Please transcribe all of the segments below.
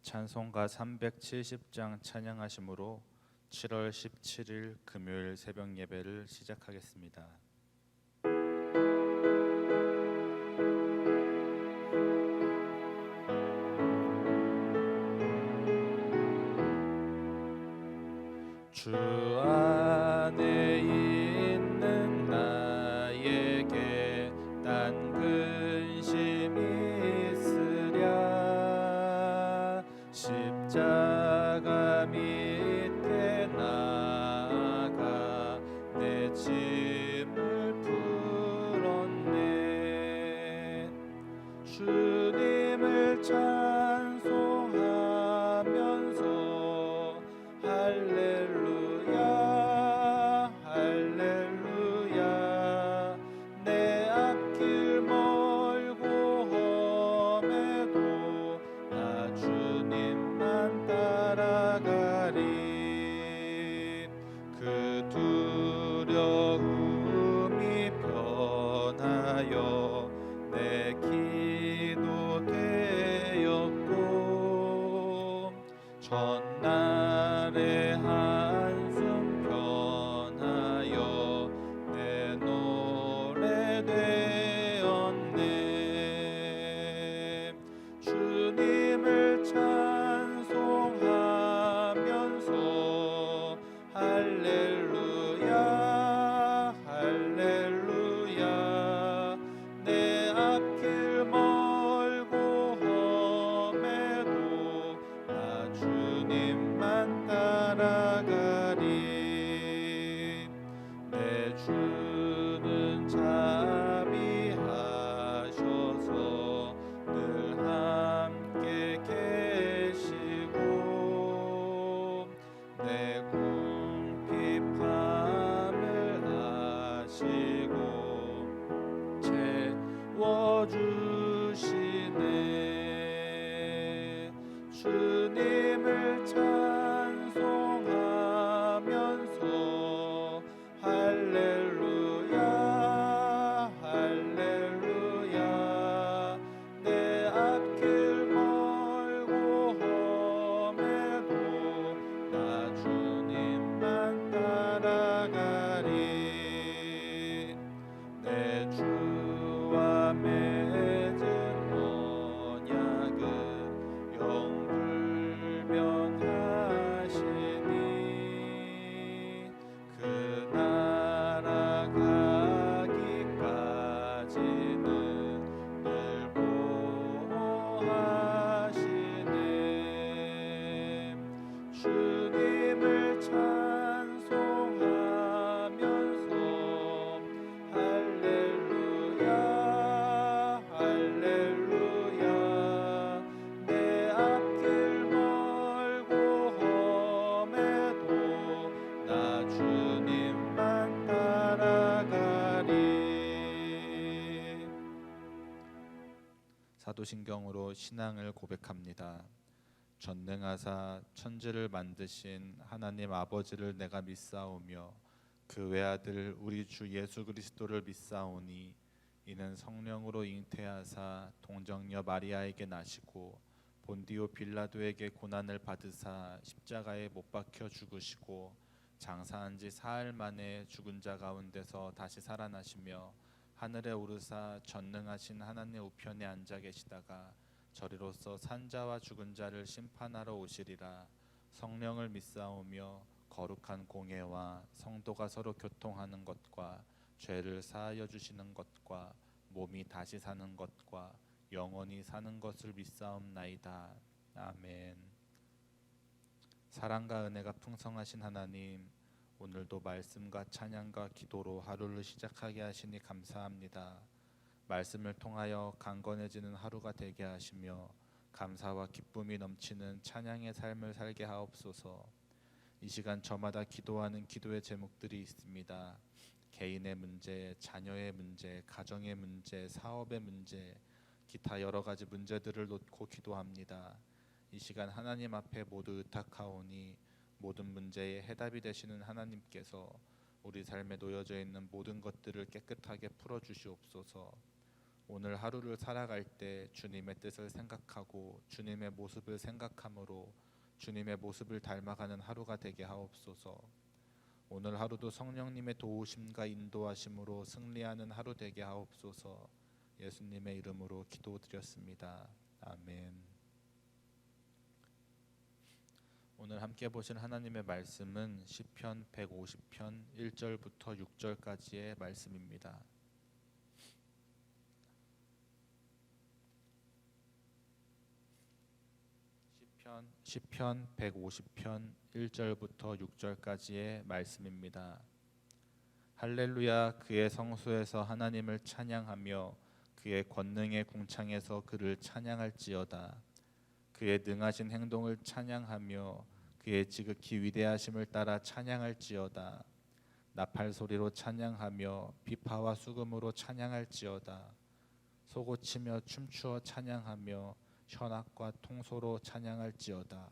찬송가 370장 찬양하심으로 7월 17일 금요일 새벽 예배를 시작하겠습니다. 주 안에 있는 나에게 딴 근심이 있으랴. 십자가 밑에 나아가 내 짐을 풀었네. 주님을 찬송하면서 할렐루야 할렐루야. 내 앞길 멀고 험해도 나 주님만 따라가리. 그 두려움이 변하여 내 기도 되었고, 전날의 한숨 변하여 내 노래 되었네. 주님을 찬송하면서 할렐루야 할렐루야. 내 앞길 멀고 험해도 나 주님만 따라가리. 내 주는 자비하셔서 늘 함께 계시고, 내 궁핍함을 아시고 채워주시네. 주님을 찬송하면서 할렐루야 할렐루야. 내 앞길 멀고 험해도 나 주님만 따라가리. 내 주와 맺은 언약은 영불변하시니, 그 나라 가기까지는 늘 보호하시네. 주님을 찬송하면서 할렐루야 할렐루야. 내 앞길 멀고 험해도 나 주님만 따라가리. 사도신경으로 신앙을 고백합니다. 전능하사 천지를 만드신 하나님 아버지를 내가 믿사오며 그 외아들 우리 주 예수 그리스도를 믿사오니, 이는 성령으로 잉태하사 동정녀 마리아에게 나시고 본디오 빌라도에게 고난을 받으사 십자가에 못 박혀 죽으시고 장사한 지 사흘 만에 죽은 자 가운데서 다시 살아나시며 하늘에 오르사 전능하신 하나님 우편에 앉아 계시다가 저리로서 산자와 죽은 자를 심판하러 오시리라. 성령을 믿사오며 거룩한 공예와 성도가 서로 교통하는 것과 죄를 사하여 주시는 것과 몸이 다시 사는 것과 영원히 사는 것을 믿사옵나이다. 아멘. 사랑과 은혜가 풍성하신 하나님, 오늘도 말씀과 찬양과 기도로 하루를 시작하게 하시니 감사합니다. 말씀을 통하여 강건해지는 하루가 되게 하시며 감사와 기쁨이 넘치는 찬양의 삶을 살게 하옵소서. 이 시간 저마다 기도하는 기도의 제목들이 있습니다. 개인의 문제, 자녀의 문제, 가정의 문제, 사업의 문제, 기타 여러 가지 문제들을 놓고 기도합니다. 이 시간 하나님 앞에 모두 의탁하오니 모든 문제에 해답이 되시는 하나님께서 우리 삶에 놓여져 있는 모든 것들을 깨끗하게 풀어주시옵소서. 오늘 하루를 살아갈 때 주님의 뜻을 생각하고 주님의 모습을 생각함으로 주님의 모습을 닮아가는 하루가 되게 하옵소서. 오늘 하루도 성령님의 도우심과 인도하심으로 승리하는 하루 되게 하옵소서. 예수님의 이름으로 기도드렸습니다. 아멘. 오늘 함께 보실 하나님의 말씀은 시편 150편 1절부터 6절까지의 말씀입니다. 시편 150편 1절부터 6절까지의 말씀입니다. 할렐루야. 그의 성소에서 하나님을 찬양하며 그의 권능의 궁창에서 그를 찬양할지어다. 그의 능하신 행동을 찬양하며 그의 지극히 위대하심을 따라 찬양할지어다. 나팔 소리로 찬양하며 비파와 수금으로 찬양할지어다. 소고치며 춤추어 찬양하며 현악과 통소로 찬양할지어다.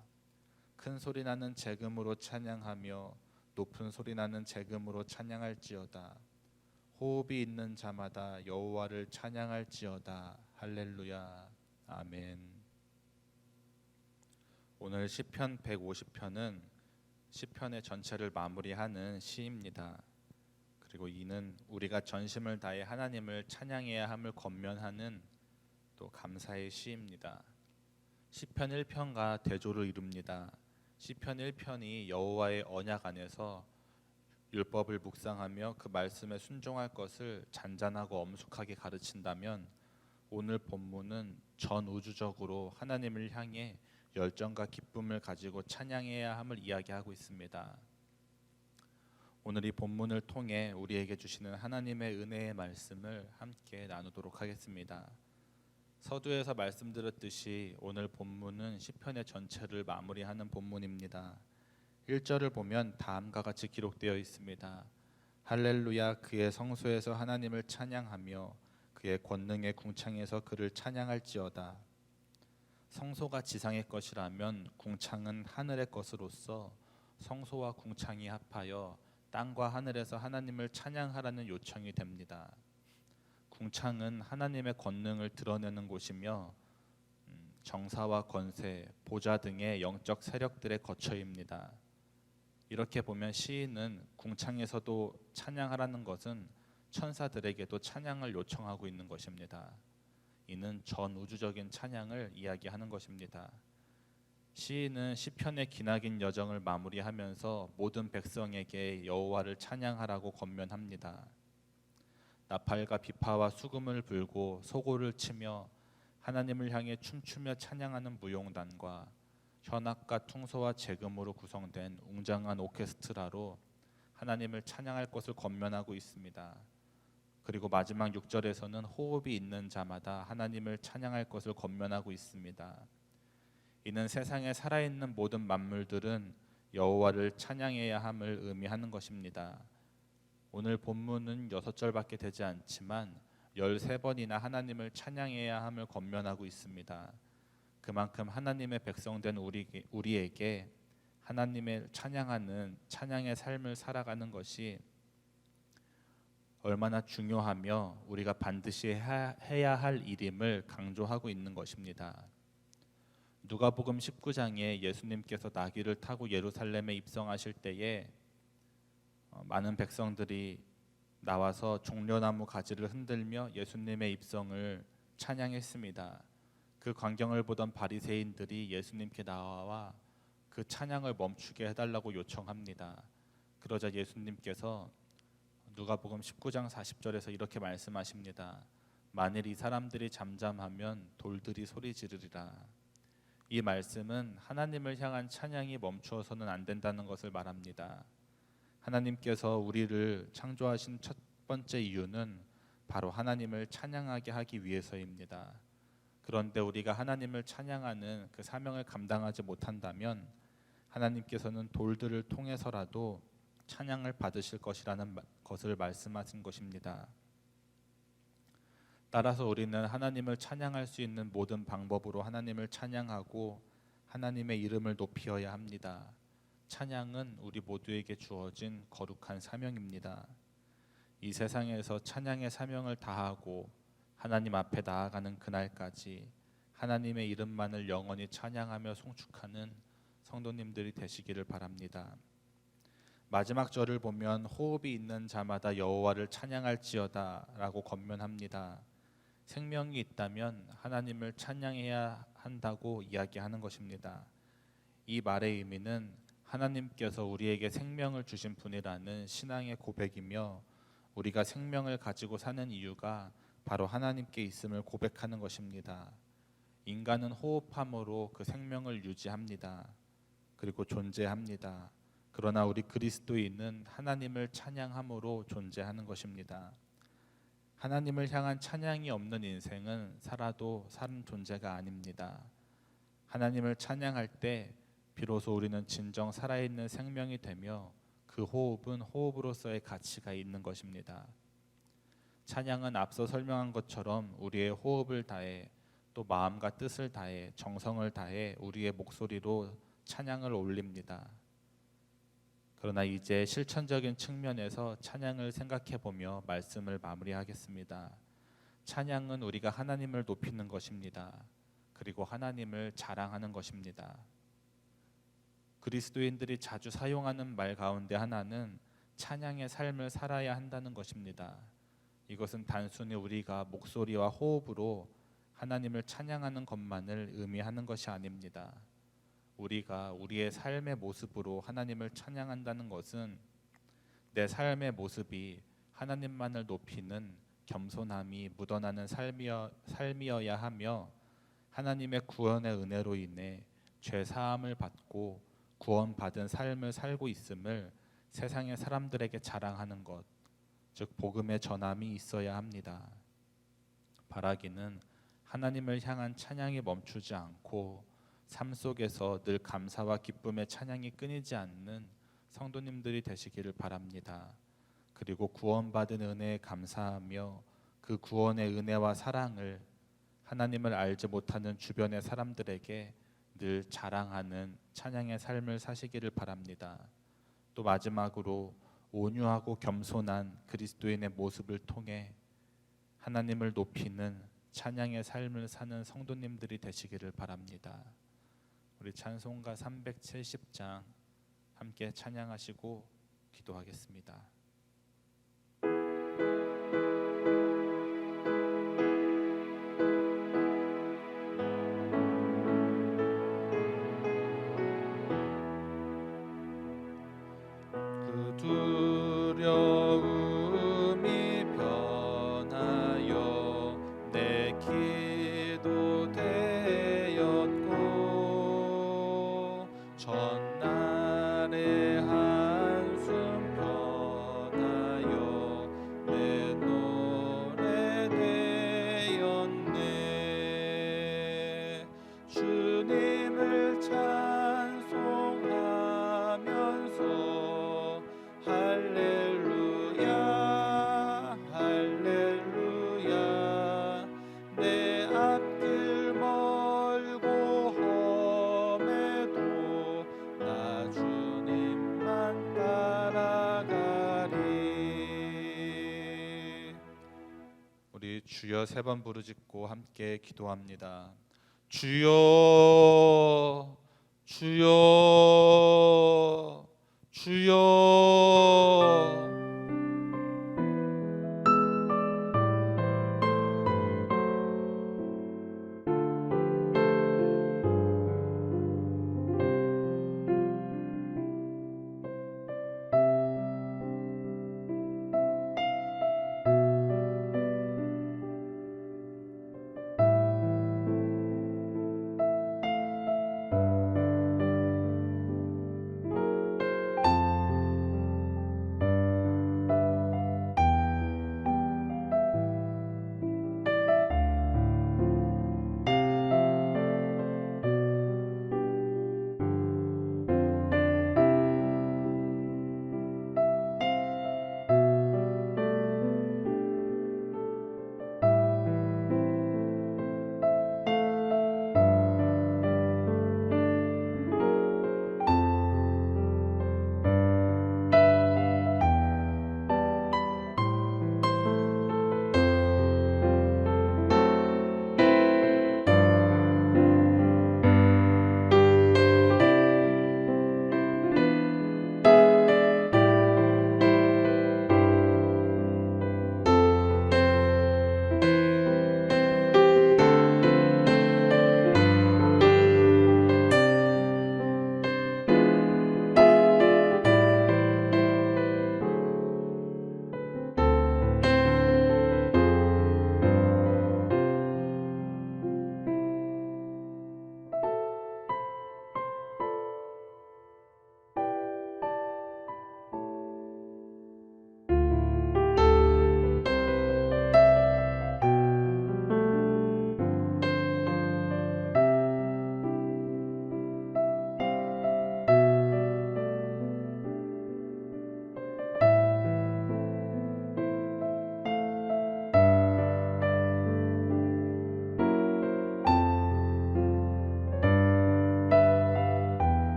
큰 소리 나는 재금으로 찬양하며 높은 소리 나는 재금으로 찬양할지어다. 호흡이 있는 자마다 여호와를 찬양할지어다. 할렐루야. 아멘. 오늘 시편 150편은 시편의 전체를 마무리하는 시입니다. 그리고 이는 우리가 전심을 다해 하나님을 찬양해야 함을 권면하는 또 감사의 시입니다. 시편 1편과 대조를 이룹니다. 시편 1편이 여호와의 언약 안에서 율법을 묵상하며 그 말씀에 순종할 것을 잔잔하고 엄숙하게 가르친다면, 오늘 본문은 전 우주적으로 하나님을 향해 열정과 기쁨을 가지고 찬양해야 함을 이야기하고 있습니다. 오늘 이 본문을 통해 우리에게 주시는 하나님의 은혜의 말씀을 함께 나누도록 하겠습니다. 서두에서 말씀드렸듯이 오늘 본문은 시편의 전체를 마무리하는 본문입니다. 1절을 보면 다음과 같이 기록되어 있습니다. 할렐루야. 그의 성소에서 하나님을 찬양하며 그의 권능의 궁창에서 그를 찬양할지어다. 성소가 지상의 것이라면 궁창은 하늘의 것으로서 성소와 궁창이 합하여 땅과 하늘에서 하나님을 찬양하라는 요청이 됩니다. 궁창은 하나님의 권능을 드러내는 곳이며 정사와 권세, 보좌 등의 영적 세력들의 거처입니다. 이렇게 보면 시인은 궁창에서도 찬양하라는 것은 천사들에게도 찬양을 요청하고 있는 것입니다. 이는 전 우주적인 찬양을 이야기하는 것입니다. 시인은 시편의 기나긴 여정을 마무리하면서 모든 백성에게 여호와를 찬양하라고 권면합니다. 나팔과 비파와 수금을 불고 소고를 치며 하나님을 향해 춤추며 찬양하는 무용단과 현악과 퉁소와 재금으로 구성된 웅장한 오케스트라로 하나님을 찬양할 것을 권면하고 있습니다. 그리고 마지막 6절에서는 호흡이 있는 자마다 하나님을 찬양할 것을 권면하고 있습니다. 이는 세상에 살아있는 모든 만물들은 여호와를 찬양해야 함을 의미하는 것입니다. 오늘 본문은 6절밖에 되지 않지만 13번이나 하나님을 찬양해야 함을 권면하고 있습니다. 그만큼 하나님의 백성된 우리에게 하나님을 찬양하는 찬양의 삶을 살아가는 것이 얼마나 중요하며 우리가 반드시 해야 할 일임을 강조하고 있는 것입니다. 누가복음 19장에 예수님께서 나귀를 타고 예루살렘에 입성하실 때에 많은 백성들이 나와서 종려나무 가지를 흔들며 예수님의 입성을 찬양했습니다. 그 광경을 보던 바리새인들이 예수님께 나와 그 찬양을 멈추게 해달라고 요청합니다. 그러자 예수님께서 누가복음 19장 40절에서 이렇게 말씀하십니다. 만일 이 사람들이 잠잠하면 돌들이 소리 지르리라. 이 말씀은 하나님을 향한 찬양이 멈추어서는 안 된다는 것을 말합니다. 하나님께서 우리를 창조하신 첫 번째 이유는 바로 하나님을 찬양하게 하기 위해서입니다. 그런데 우리가 하나님을 찬양하는 그 사명을 감당하지 못한다면 하나님께서는 돌들을 통해서라도 찬양을 받으실 것이라는 것을 말씀하신 것입니다. 따라서 우리는 하나님을 찬양할 수 있는 모든 방법으로 하나님을 찬양하고 하나님의 이름을 높이어야 합니다. 찬양은 우리 모두에게 주어진 거룩한 사명입니다. 이 세상에서 찬양의 사명을 다하고 하나님 앞에 나아가는 그날까지 하나님의 이름만을 영원히 찬양하며 송축하는 성도님들이 되시기를 바랍니다. 마지막 절을 보면 호흡이 있는 자마다 여호와를 찬양할지어다 라고 권면합니다. 생명이 있다면 하나님을 찬양해야 한다고 이야기하는 것입니다. 이 말의 의미는 하나님께서 우리에게 생명을 주신 분이라는 신앙의 고백이며, 우리가 생명을 가지고 사는 이유가 바로 하나님께 있음을 고백하는 것입니다. 인간은 호흡함으로 그 생명을 유지합니다. 그리고 존재합니다. 그러나 우리 그리스도인은 하나님을 찬양함으로 존재하는 것입니다. 하나님을 향한 찬양이 없는 인생은 살아도 사는 존재가 아닙니다. 하나님을 찬양할 때 비로소 우리는 진정 살아있는 생명이 되며, 그 호흡은 호흡으로서의 가치가 있는 것입니다. 찬양은 앞서 설명한 것처럼 우리의 호흡을 다해, 또 마음과 뜻을 다해, 정성을 다해 우리의 목소리로 찬양을 올립니다. 그러나 이제 실천적인 측면에서 찬양을 생각해 보며 말씀을 마무리하겠습니다. 찬양은 우리가 하나님을 높이는 것입니다. 그리고 하나님을 자랑하는 것입니다. 그리스도인들이 자주 사용하는 말 가운데 하나는 찬양의 삶을 살아야 한다는 것입니다. 이것은 단순히 우리가 목소리와 호흡으로 하나님을 찬양하는 것만을 의미하는 것이 아닙니다. 우리가 우리의 삶의 모습으로 하나님을 찬양한다는 것은 내 삶의 모습이 하나님만을 높이는 겸손함이 묻어나는 삶이어야 하며, 하나님의 구원의 은혜로 인해 죄 사함을 받고 구원받은 삶을 살고 있음을 세상의 사람들에게 자랑하는 것, 즉 복음의 전함이 있어야 합니다. 바라기는 하나님을 향한 찬양이 멈추지 않고 삶 속에서 늘 감사와 기쁨의 찬양이 끊이지 않는 성도님들이 되시기를 바랍니다. 그리고 구원받은 은혜에 감사하며 그 구원의 은혜와 사랑을 하나님을 알지 못하는 주변의 사람들에게 늘 자랑하는 찬양의 삶을 사시기를 바랍니다. 또 마지막으로 온유하고 겸손한 그리스도인의 모습을 통해 하나님을 높이는 찬양의 삶을 사는 성도님들이 되시기를 바랍니다. 우리 찬송가 370장 함께 찬양하시고 기도하겠습니다. 그 두려움이 변하여 내 기도 되었고, 전날의 한숨 변하여 내 노래 되었네. 주님을 찬송하면서 할렐루야 할렐루야, 내 앞길 멀고 험해도 나 주님만 따라가리. 우리 주여 세 번 부르짖고 함께 기도합니다. 주여 주여 주여